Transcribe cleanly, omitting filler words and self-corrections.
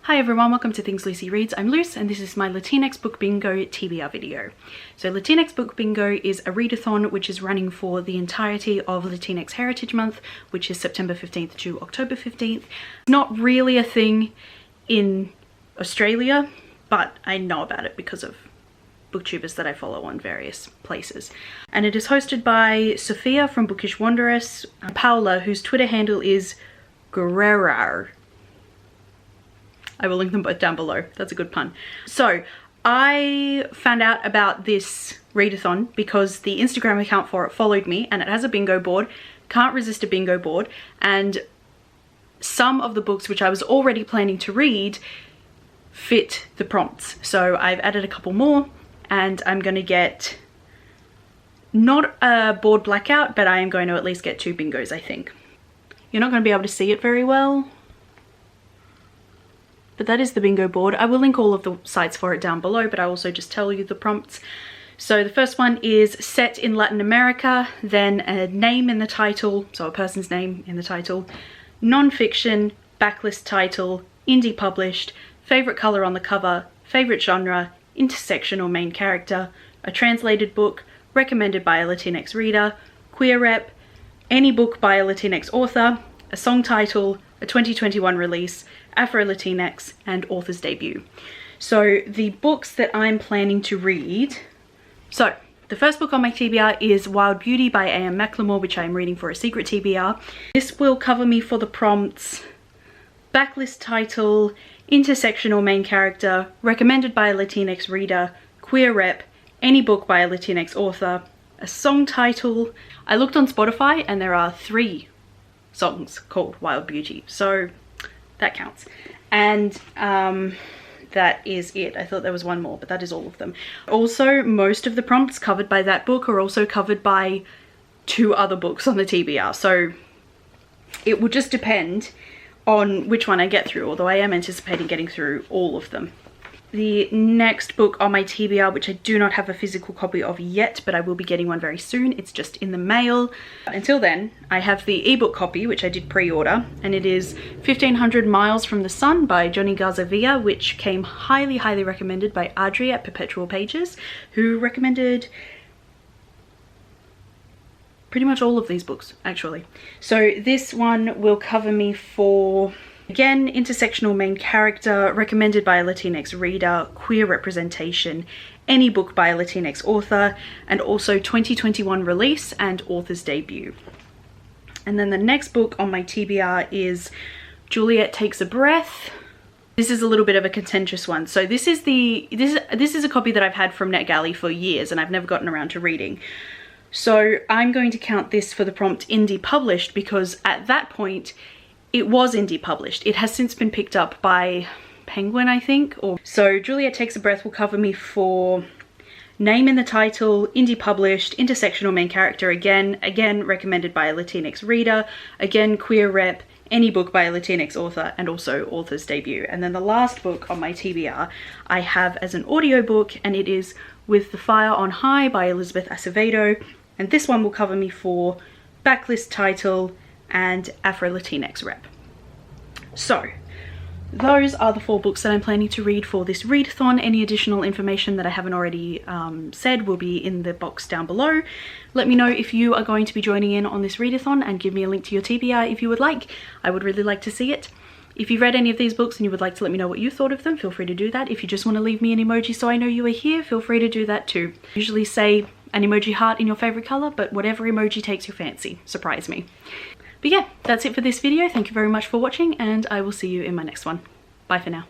Hi everyone, welcome to Things Lucy Reads. I'm Luce and this is my Latinx Book Bingo TBR video. So Latinx Book Bingo is a readathon which is running for the entirety of Latinx Heritage Month, which is September 15th to October 15th. Not really a thing in Australia, but I know about it because of booktubers that I follow on various places. And it is hosted by Sophia from Bookish Wanderess, and Paula, whose Twitter handle is Guerrerar. I will link them both down below. That's a good pun. So I found out about this readathon because the Instagram account for it followed me, and it has a bingo board. Can't resist a bingo board. And some of the books which I was already planning to read fit the prompts. So I've added a couple more and I'm going to get not a board blackout, but I am going to at least get 2 bingos, I think. You're not going to be able to see it very well, but that is the bingo board. I will link all of the sites for it down below, but I also just tell you the prompts. So the first one is set in Latin America, then a name in the title, so a person's name in the title, non-fiction, backlist title, indie published, favorite color on the cover, favorite genre, intersection or main character, a translated book, recommended by a Latinx reader, queer rep, any book by a Latinx author, a song title, a 2021 release, Afro-Latinx, and author's debut. So the books that I'm planning to read. So the first book on my TBR is Wild Beauty by A.M. Macklemore, which I am reading for a secret TBR. This will cover me for the prompts: backlist title, intersection or main character, recommended by a Latinx reader, queer rep, any book by a Latinx author, a song title. I looked on Spotify and there are 3 songs called Wild Beauty, so that counts. And that is it. I thought there was one more, but that is all of them. Also, most of the prompts covered by that book are also covered by 2 other books on the TBR, so it will just depend on which one I get through, although I am anticipating getting through all of them. The next book on my TBR, which I do not have a physical copy of yet, but I will be getting one very soon. It's just in the mail. Until then, I have the ebook copy, which I did pre-order, and it is 1500 Miles from the Sun by Johnny Garzavilla, which came highly, highly recommended by Audrey at Perpetual Pages, who recommended pretty much all of these books, actually. So this one will cover me for, again, intersectional main character, recommended by a Latinx reader, queer representation, any book by a Latinx author, and also 2021 release and author's debut. And then the next book on my TBR is Juliet Takes a Breath. This is a little bit of a contentious one. So this is a copy that I've had from NetGalley for years and I've never gotten around to reading. So I'm going to count this for the prompt indie published because at that point it was indie published. It has since been picked up by Penguin, I think. So Juliet Takes a Breath will cover me for name in the title, indie published, intersectional main character, again recommended by a Latinx reader, again queer rep, any book by a Latinx author, and also author's debut. And then the last book on my TBR I have as an audiobook, and it is With the Fire on High by Elizabeth Acevedo. And this one will cover me for backlist title and Afro-Latinx rep. So those are the 4 books that I'm planning to read for this readathon. Any additional information that I haven't already said will be in the box down below. Let me know if you are going to be joining in on this readathon and give me a link to your TBR if you would like. I would really like to see it. If you've read any of these books and you would like to let me know what you thought of them, feel free to do that. If you just want to leave me an emoji so I know you are here, feel free to do that too. I usually say an emoji heart in your favorite color, but whatever emoji takes your fancy, surprise me. But yeah, that's it for this video. Thank you very much for watching and I will see you in my next one. Bye for now.